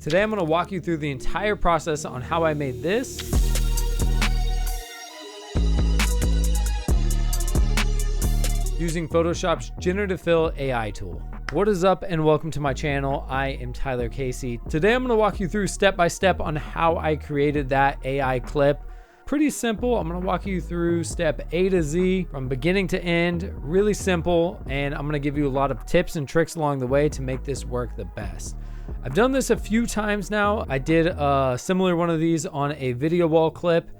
Today I'm going to walk you through the entire process on how I made this. Using Photoshop's Generative Fill AI tool. What is up and welcome to my channel. I am Tyler Casey. Today I'm going to walk you through step by step on how I created that AI clip. Pretty simple. I'm going to walk you through step A to Z from beginning to end. Really simple, and I'm going to give you a lot of tips and tricks along the way to make this work the best. I've done this a few times now. I did a similar one of these on a video wall clip.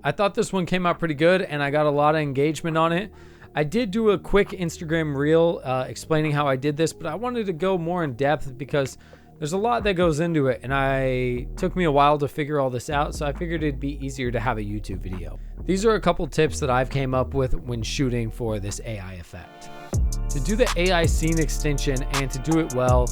I thought this one came out pretty good and I got a lot of engagement on it. I did do a quick Instagram reel explaining how I did this, but I wanted to go more in depth because there's a lot that goes into it and it took me a while to figure all this out, so I figured it'd be easier to have a YouTube video. These are a couple tips that I've came up with when shooting for this AI effect. To do the AI scene extension and to do it well,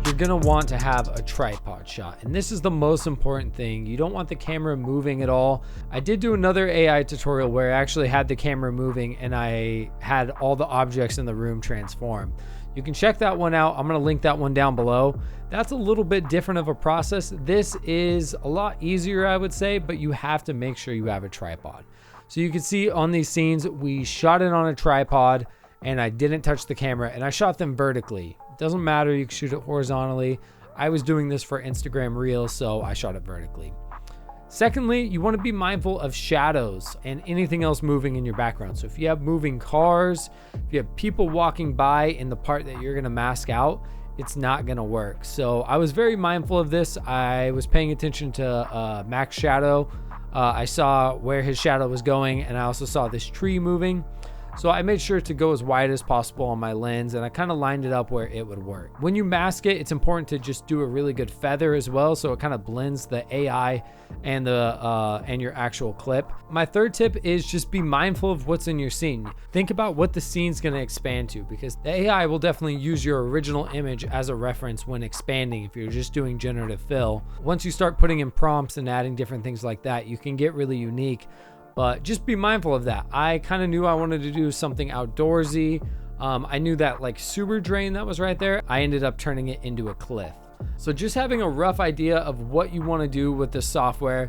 you're gonna want to have a tripod shot. And this is the most important thing. You don't want the camera moving at all. I did do another AI tutorial where I actually had the camera moving and I had all the objects in the room transform. You can check that one out. I'm gonna link that one down below. That's a little bit different of a process. This is a lot easier, I would say, but you have to make sure you have a tripod. So you can see on these scenes, we shot it on a tripod and I didn't touch the camera and I shot them vertically. Doesn't matter, you can shoot it horizontally. I was doing this for Instagram Reels, so I shot it vertically. Secondly, you want to be mindful of shadows and anything else moving in your background. So if you have moving cars, if you have people walking by in the part that you're going to mask out, it's not going to work. So I was very mindful of this. I was paying attention to Mac's shadow. I saw where his shadow was going, and I also saw this tree moving. So I made sure to go as wide as possible on my lens, and I kind of lined it up where it would work. When you mask it, it's important to just do a really good feather as well, so it kind of blends the AI and your actual clip. My third tip is just be mindful of what's in your scene. Think about what the scene's going to expand to, because the AI will definitely use your original image as a reference when expanding if you're just doing generative fill. Once you start putting in prompts and adding different things like that, you can get really unique. But just be mindful of that. I kind of knew I wanted to do something outdoorsy. I knew that like sewer drain that was right there, I ended up turning it into a cliff. So just having a rough idea of what you want to do with the software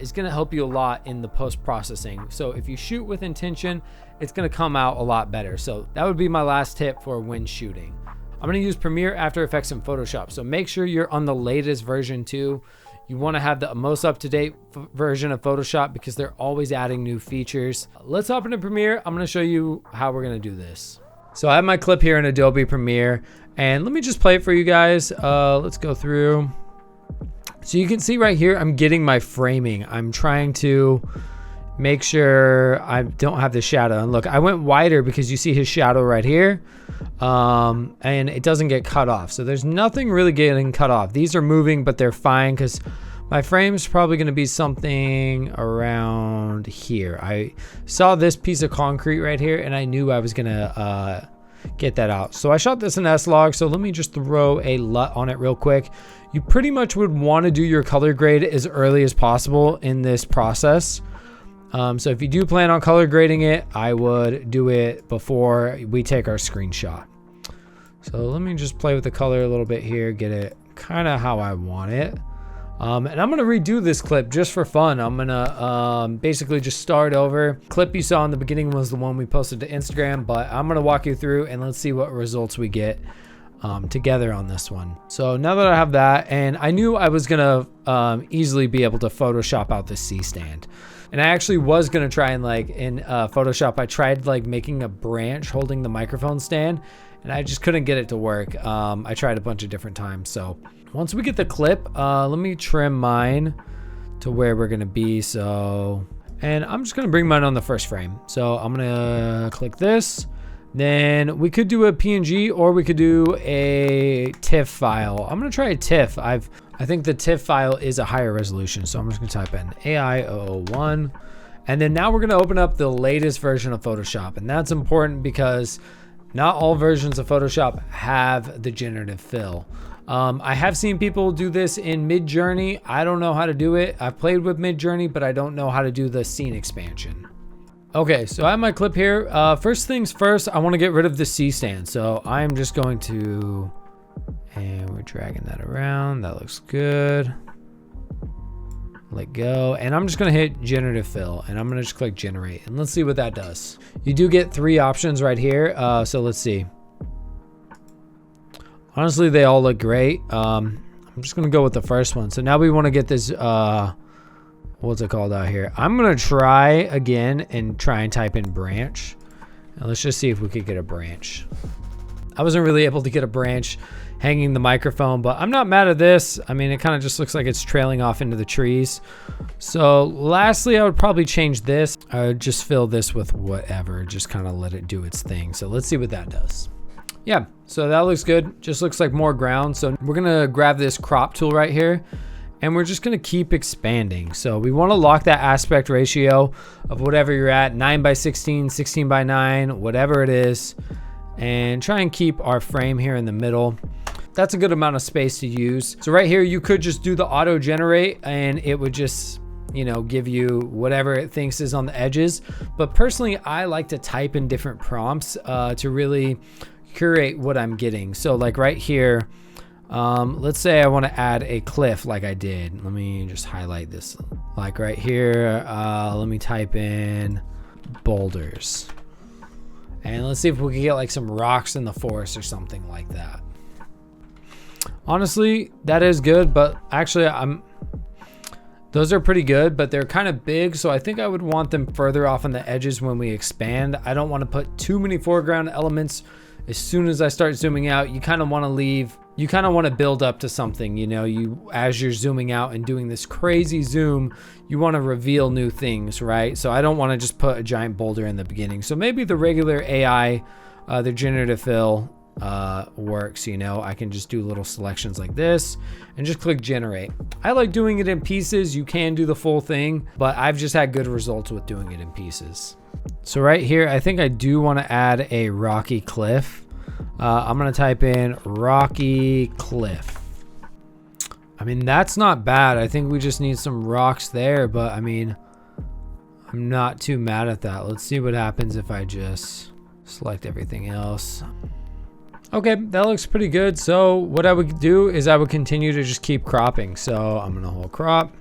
is going to help you a lot in the post-processing. So if you shoot with intention, it's going to come out a lot better. So that would be my last tip for when shooting. I'm going to use Premiere, After Effects, and Photoshop. So make sure you're on the latest version too. You want to have the most up-to-date version of Photoshop because they're always adding new features. Let's hop into Premiere. I'm going to show you how we're going to do this. So I have my clip here in Adobe Premiere, and let me just play it for you guys. Let's go through. So you can see right here, I'm getting my framing. I'm trying to make sure I don't have the shadow. And look, I went wider because you see his shadow right here. And it doesn't get cut off. So there's nothing really getting cut off. These are moving, but they're fine because my frame's probably going to be something around here. I saw this piece of concrete right here and I knew I was going to get that out. So I shot this in S-Log. So let me just throw a LUT on it real quick. You pretty much would want to do your color grade as early as possible in this process. So if you do plan on color grading it, I would do it before we take our screenshot. So let me just play with the color a little bit here, get it kind of how I want it. And I'm going to redo this clip just for fun. I'm going to basically just start over. Clip you saw in the beginning was the one we posted to Instagram, but I'm going to walk you through and let's see what results we get together on this one. So now that I have that, and I knew I was going to easily be able to Photoshop out the C stand. And I actually was going to try and like in Photoshop, I tried like making a branch holding the microphone stand and I just couldn't get it to work. I tried a bunch of different times. So once we get the clip, let me trim mine to where we're going to be. So, and I'm just going to bring mine on the first frame. So I'm going to click this. Then we could do a PNG or we could do a TIFF file. I'm going to try a TIFF. I think the TIFF file is a higher resolution. So I'm just going to type in AI001. And then now we're going to open up the latest version of Photoshop. And that's important because not all versions of Photoshop have the generative fill. I have seen people do this in Midjourney. I don't know how to do it. I've played with Midjourney, but I don't know how to do the scene expansion. Okay, so I have my clip here. First things first, I want to get rid of the C stand. So I'm just going to And we're dragging that around. That looks good. Let go. And I'm just going to hit generative fill, and I'm going to just click generate, and let's see what that does. You do get 3 options right here. So let's see. Honestly, they all look great. I'm just going to go with the first one. So now we want to get this, what's it called out here? I'm going to try again and try and type in branch. And let's just see if we could get a branch. I wasn't really able to get a branch hanging the microphone, but I'm not mad at this. I mean, it kind of just looks like it's trailing off into the trees. So lastly, I would probably change this. I would just fill this with whatever, just kind of let it do its thing. So let's see what that does. Yeah, so that looks good. Just looks like more ground. So we're gonna grab this crop tool right here, and we're just gonna keep expanding. So we wanna lock that aspect ratio of whatever you're at, 9:16, 16:9, whatever it is, and try and keep our frame here in the middle. That's a good amount of space to use. So right here, you could just do the auto generate, and it would just, you know, give you whatever it thinks is on the edges. But personally, I like to type in different prompts to really curate what I'm getting. So like right here, let's say I want to add a cliff like I did. Let me just highlight this. Like right here, let me type in boulders. And let's see if we can get like some rocks in the forest or something like that. Honestly, that is good, but actually those are pretty good, but they're kind of big, so I think I would want them further off on the edges when we expand. I don't want to put too many foreground elements. As soon as I start zooming out, you kind of want to build up to something, you know, as you're zooming out and doing this crazy zoom, you want to reveal new things, right? So I don't want to just put a giant boulder in the beginning. So maybe the regular AI, the generative fill works, you know. I can just do little selections like this and just click generate. I like doing it in pieces. You can do the full thing, but I've just had good results with doing it in pieces. So right here, I think I do want to add a rocky cliff. I'm going to type in rocky cliff. I mean, that's not bad. I think we just need some rocks there, but I mean, I'm not too mad at that. Let's see what happens if I just select everything else. Okay, that looks pretty good. So what I would do is I would continue to just keep cropping. So I'm going to hold crop.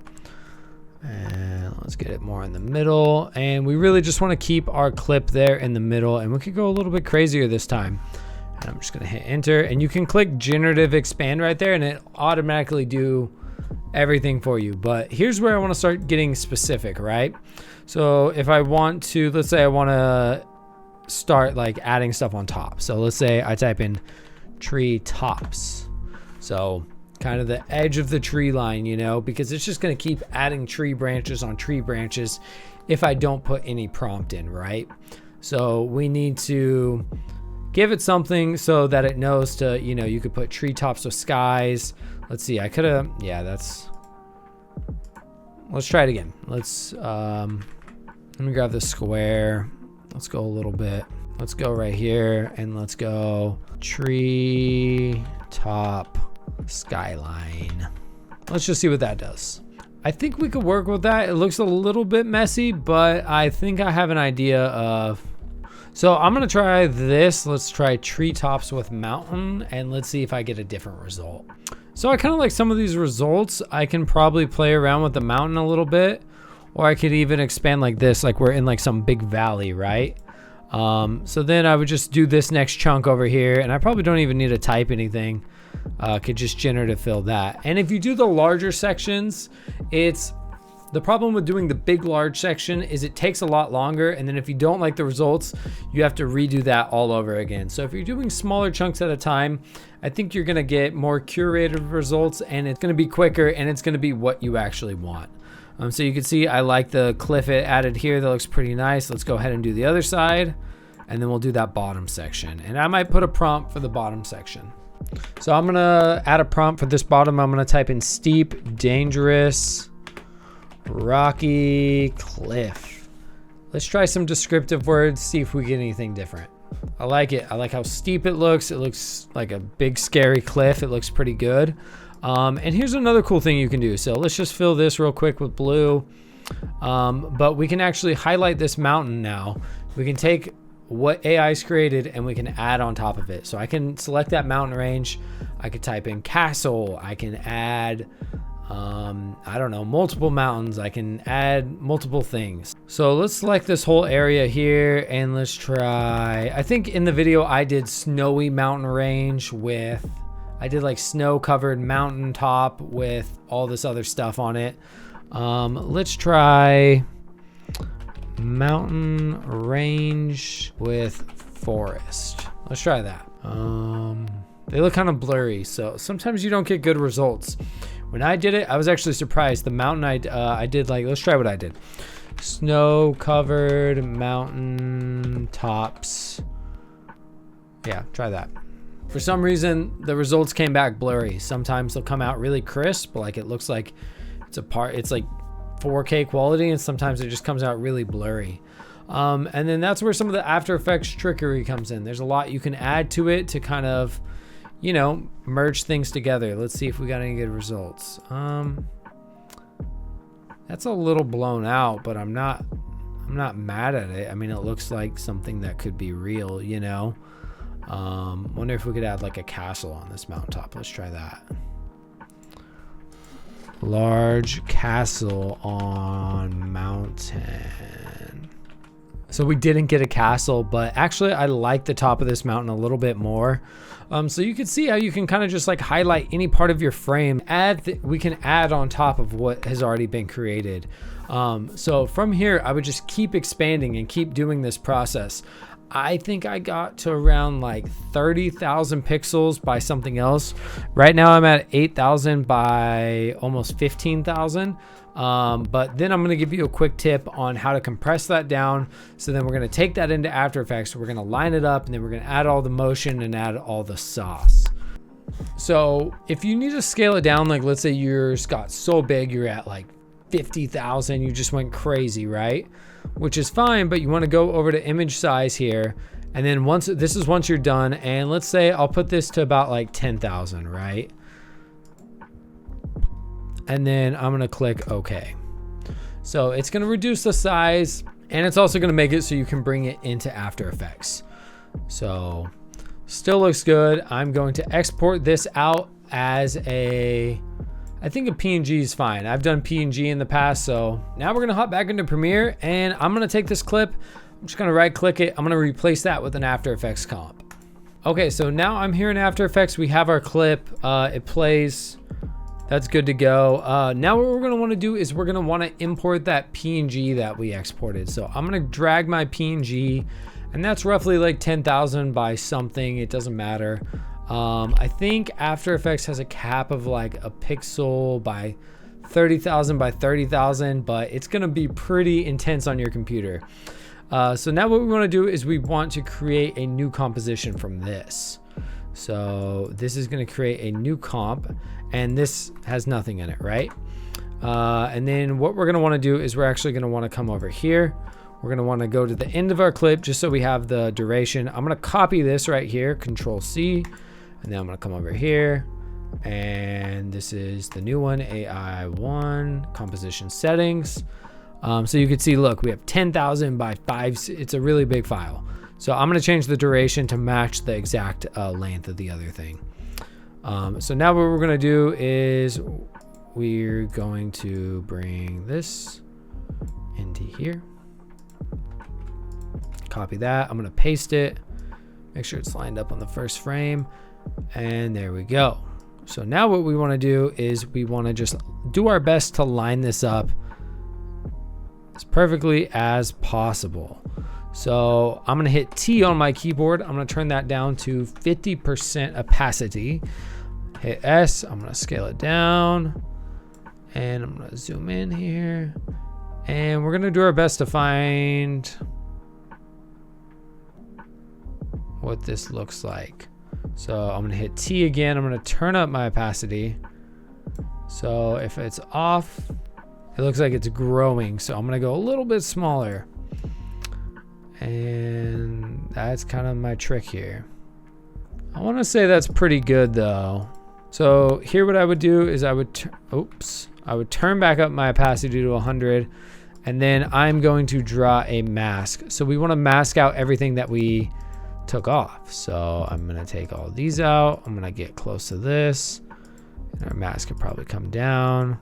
And let's get it more in the middle. And we really just want to keep our clip there in the middle. And we could go a little bit crazier this time. And I'm just going to hit enter. And you can click generative expand right there, and it automatically do everything for you. But here's where I want to start getting specific, right? So if I want to, let's say I want to start like adding stuff on top. So let's say I type in tree tops. So kind of the edge of the tree line, you know, because it's just going to keep adding tree branches on tree branches if I don't put any prompt in, right? So we need to give it something so that it knows to, you know, you could put treetops with skies. Let's see, I could have, yeah, let's try it again. Let me grab the square. Let's go a little bit. Let's go right here and let's go tree top skyline. Let's just see what that does. I think we could work with that. It looks a little bit messy, but I think I have an idea of, so I'm gonna try this. Let's try treetops with mountain and let's see if I get a different result. So I kind of like some of these results. I can probably play around with the mountain a little bit, or I could even expand like this, like we're in like some big valley, right? So then I would just do this next chunk over here, and I probably don't even need to type anything. Could just generative fill that. And if you do the larger sections, it's the problem with doing the big large section is it takes a lot longer, and then if you don't like the results, you have to redo that all over again. So if you're doing smaller chunks at a time, I think you're gonna get more curated results, and it's gonna be quicker, and it's gonna be what you actually want. So you can see I like the cliff it added here. That looks pretty nice. Let's go ahead and do the other side, and then we'll do that bottom section. And I might put a prompt for the bottom section. So I'm gonna add a prompt for this bottom. I'm gonna type in steep, dangerous, rocky cliff. Let's try some descriptive words, see if we get anything different. I like it. I like how steep it looks. It looks like a big scary cliff. It looks pretty good. And here's another cool thing you can do. So let's just fill this real quick with blue. But we can actually highlight this mountain now. We can take what AI's created and we can add on top of it. So I can select that mountain range. I could type in castle. I can add, I don't know, multiple mountains. I can add multiple things. So let's select this whole area here and let's try, I think in the video I did snowy mountain range with, I did like snow covered mountain top with all this other stuff on it. Let's try mountain range with forest. Let's try that. They look kind of blurry, so sometimes you don't get good results. When I did it, I was actually surprised. The mountain I did, like, let's try what I did. Snow covered mountain tops. Yeah, try that. For some reason, the results came back blurry. Sometimes they'll come out really crisp, like it looks like it's like 4K quality, and sometimes it just comes out really blurry. And then that's where some of the After Effects trickery comes in. There's a lot you can add to it to kind of, you know, merge things together. Let's see if we got any good results. That's a little blown out, but I'm not mad at it. I mean, it looks like something that could be real, you know. Wonder if we could add like a castle on this mountaintop. Let's try that. Large castle on mountain. So we didn't get a castle, but actually I like the top of this mountain a little bit more. So you can see how you can kind of just like highlight any part of your frame. We can add on top of what has already been created. So from here, I would just keep expanding and keep doing this process. I think I got to around like 30,000 pixels by something else. Right now I'm at 8,000 by almost 15,000. But then I'm going to give you a quick tip on how to compress that down. So then we're going to take that into After Effects. We're going to line it up and then we're going to add all the motion and add all the sauce. So if you need to scale it down, like let's say yours got so big, you're at like 50,000, you just went crazy, right? Which is fine, but you want to go over to image size here. And then once you're done, and let's say I'll put this to about like 10,000, right? And then I'm going to click OK. So it's going to reduce the size, and it's also going to make it so you can bring it into After Effects. So still looks good. I'm going to export this out as I think a PNG is fine. I've done PNG in the past. So now we're going to hop back into Premiere, and I'm going to take this clip. I'm just going to right click it. I'm going to replace that with an After Effects comp. Okay, so now I'm here in After Effects. We have our clip. It plays. That's good to go. Now what we're going to want to do is we're going to want to import that PNG that we exported. So I'm going to drag my PNG, and that's roughly like 10,000 by something. It doesn't matter. I think After Effects has a cap of like a pixel by 30,000 by 30,000, but it's going to be pretty intense on your computer. So now what we want to do is we want to create a new composition from this. So this is going to create a new comp, and this has nothing in it, right? And then what we're going to want to do is we're actually going to want to come over here. We're going to want to go to the end of our clip just so we have the duration. I'm going to copy this right here, Control C, and then I'm going to come over here, and this is the new one, AI1 composition settings. So you can see, look, we have 10,000 by 5. It's a really big file. So I'm going to change the duration to match the exact length of the other thing. So now what we're going to do is we're going to bring this into here. Copy that. I'm going to paste it. Make sure it's lined up on the first frame. And there we go. So now what we want to do is we want to just do our best to line this up as perfectly as possible. So I'm going to hit T on my keyboard. I'm going to turn that down to 50% opacity. Hit S. I'm going to scale it down. And I'm going to zoom in here. And we're going to do our best to find what this looks like. So I'm going to hit T again. I'm going to turn up my opacity. So if it's off, it looks like it's growing. So I'm going to go a little bit smaller. And that's kind of my trick here. I want to say that's pretty good though. So here what I would do is I would turn back up my opacity to 100, And then I'm going to draw a mask. So we want to mask out everything that we took off. So I'm going to take all these out. I'm going to get close to this. And our mask can probably come down.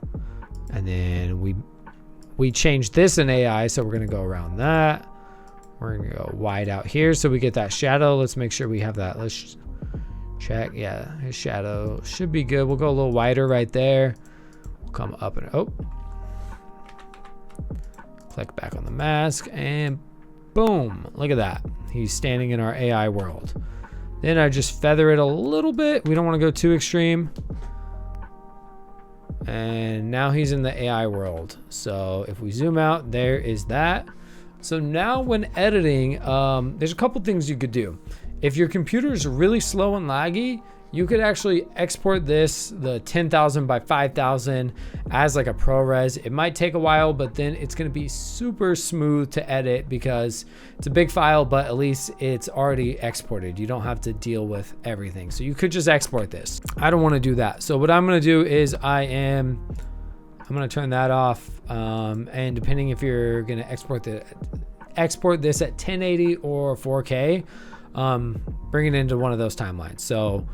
And then we changed this in AI. So we're going to go around that. We're going to go wide out here. So we get that shadow. Let's make sure we have that. Let's check. Yeah, his shadow should be good. We'll go a little wider right there. We'll come up and click back on the mask and boom, look at that. He's standing in our AI world. Then I just feather it a little bit. We don't want to go too extreme. And now he's in the AI world. So if we zoom out, there is that. So now when editing, there's a couple things you could do. If your computer is really slow and laggy, you could actually export this, the 10,000 by 5,000 as like a ProRes. It might take a while, but then it's gonna be super smooth to edit because it's a big file, but at least it's already exported. You don't have to deal with everything. So you could just export this. I don't wanna do that. So what I'm gonna do is I'm gonna turn that off. And depending if you're gonna export this at 1080 or 4K, bring it into one of those timelines. So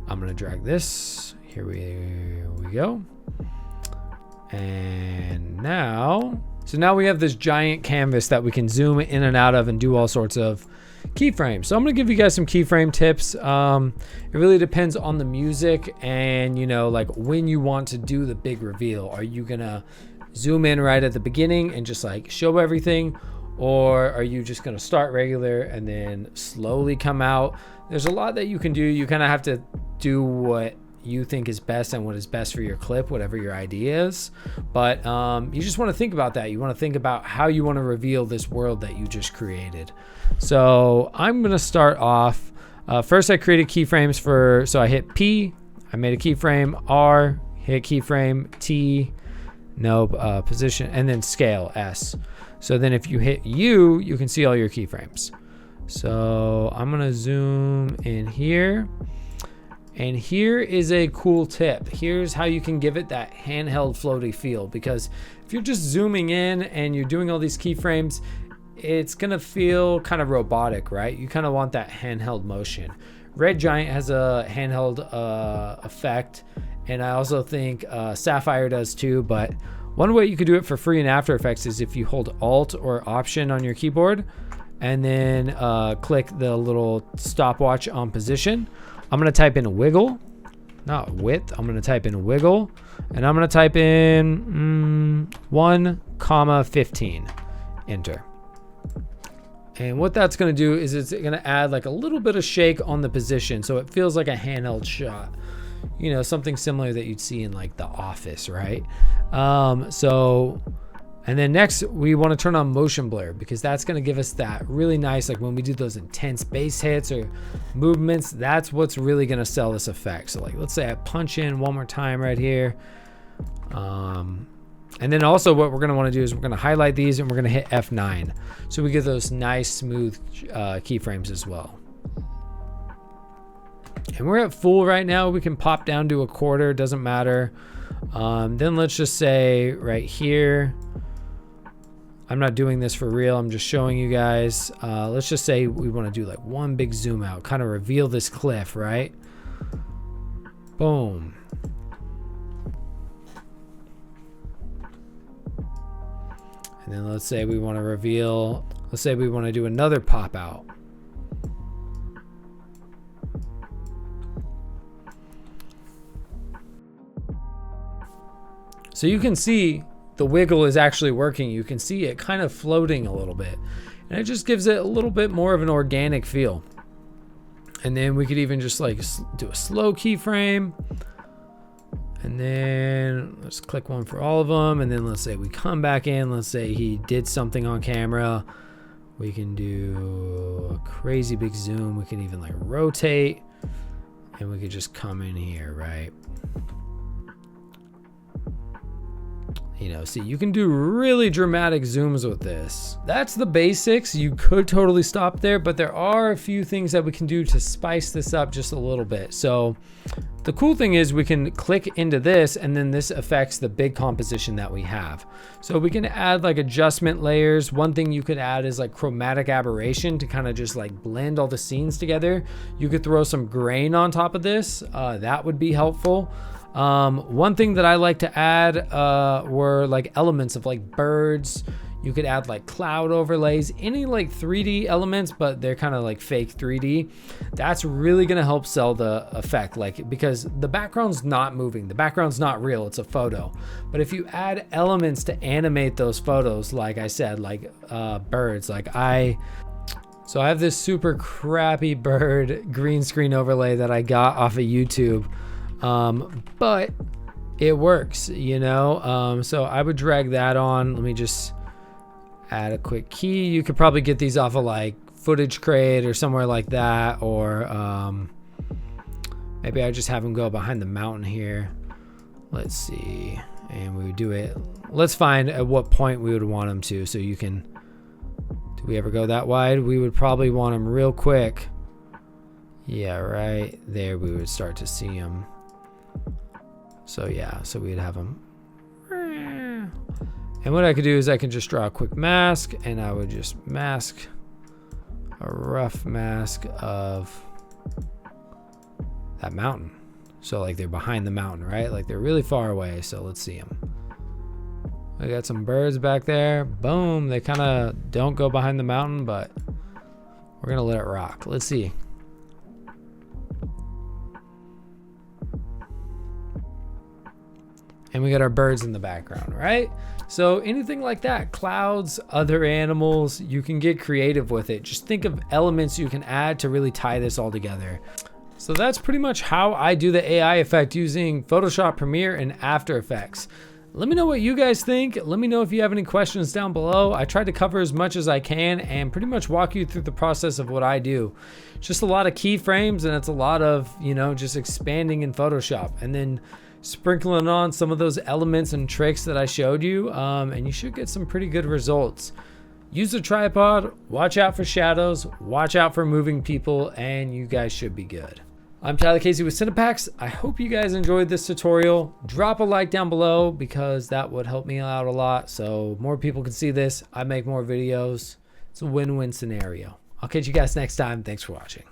I'm gonna drag this. Here we go. And now we have this giant canvas that we can zoom in and out of and do all sorts of keyframes. So I'm gonna give you guys some keyframe tips. It really depends on the music and like when you want to do the big reveal. Are you gonna zoom in right at the beginning and just like show everything? Or are you just gonna start regular and then slowly come out? There's a lot that you can do. You kind of have to do what you think is best and what is best for your clip, whatever your idea is. But you just want to think about that. You want to think about how you want to reveal this world that you just created. So I'm gonna start off. First I created keyframes so I hit P, I made a keyframe, R, hit keyframe, T, position, and then scale, S. So then if you hit U, you can see all your keyframes. So I'm gonna zoom in here. And here is a cool tip. Here's how you can give it that handheld floaty feel, because if you're just zooming in and you're doing all these keyframes, it's gonna feel kind of robotic, right? You kind of want that handheld motion. Red Giant has a handheld effect, and I also think Sapphire does too, but one way you could do it for free in After Effects is if you hold Alt or Option on your keyboard and then click the little stopwatch on position. I'm gonna type in wiggle, not width. I'm gonna type in wiggle, and I'm gonna type in 1,15, enter. And what that's gonna do is it's gonna add like a little bit of shake on the position, so it feels like a handheld shot. Something similar that you'd see in like The Office, right? And then next we want to turn on motion blur, because that's going to give us that really nice, like when we do those intense bass hits or movements, that's what's really going to sell this effect. So like, let's say I punch in one more time right here. And then also what we're going to want to do is we're going to highlight these and we're going to hit F9. So we get those nice smooth keyframes as well. And we're at full right now. We can pop down to a quarter, doesn't matter. Then let's just say right here, I'm not doing this for real, I'm just showing you guys. Let's just say we want to do like one big zoom out, kind of reveal this cliff, right? Boom. And then let's say we want to reveal, let's say we want to do another pop out. So you can see the wiggle is actually working. You can see it kind of floating a little bit, and it just gives it a little bit more of an organic feel. And then we could even just like do a slow keyframe, and then let's click one for all of them. And then let's say we come back in, let's say he did something on camera. We can do a crazy big zoom. We can even like rotate, and we could just come in here, right? You know, see, you can do really dramatic zooms with this. That's the basics. You could totally stop there, but there are a few things that we can do to spice this up just a little bit. So the cool thing is we can click into this, and then this affects the big composition that we have. So we can add like adjustment layers. One thing you could add is like chromatic aberration to kind of just like blend all the scenes together. You could throw some grain on top of this. That would be helpful. One thing that I like to add were like elements of like birds. You could add like cloud overlays, any like 3D elements, but they're kind of like fake 3D. That's really gonna help sell the effect, like, because the background's not moving, the background's not real, it's a photo. But if you add elements to animate those photos, like I said, like birds, so I have this super crappy bird green screen overlay that I got off of YouTube. But it works, you know? So I would drag that on. Let me just add a quick key. You could probably get these off of like Footage Crate or somewhere like that, or maybe I just have them go behind the mountain here. Let's see, and we would do it. Let's find at what point we would want them to, so you can, do we ever go that wide? We would probably want them real quick. Yeah, right there we would start to see them. So yeah, so we'd have them. And what I could do is I can just draw a quick mask, and I would just mask a rough mask of that mountain. So like they're behind the mountain, right? Like they're really far away. So let's see them. I got some birds back there. Boom. They kind of don't go behind the mountain, but we're going to let it rock. Let's see. And we got our birds in the background, right? So anything like that, clouds, other animals, you can get creative with it. Just think of elements you can add to really tie this all together. So that's pretty much how I do the AI effect using Photoshop, Premiere, and After Effects. Let me know what you guys think. Let me know if you have any questions down below. I tried to cover as much as I can and pretty much walk you through the process of what I do. Just a lot of keyframes, and it's a lot of, you know, just expanding in Photoshop, and then sprinkling on some of those elements and tricks that I showed you, and you should get some pretty good results. Use a tripod, watch out for shadows, watch out for moving people, and you guys should be good. I'm Tyler Casey with Cinepax. I hope you guys enjoyed this tutorial. Drop a like down below because that would help me out a lot, so more people can see this. I make more videos. It's a win-win scenario. I'll catch you guys next time. Thanks for watching.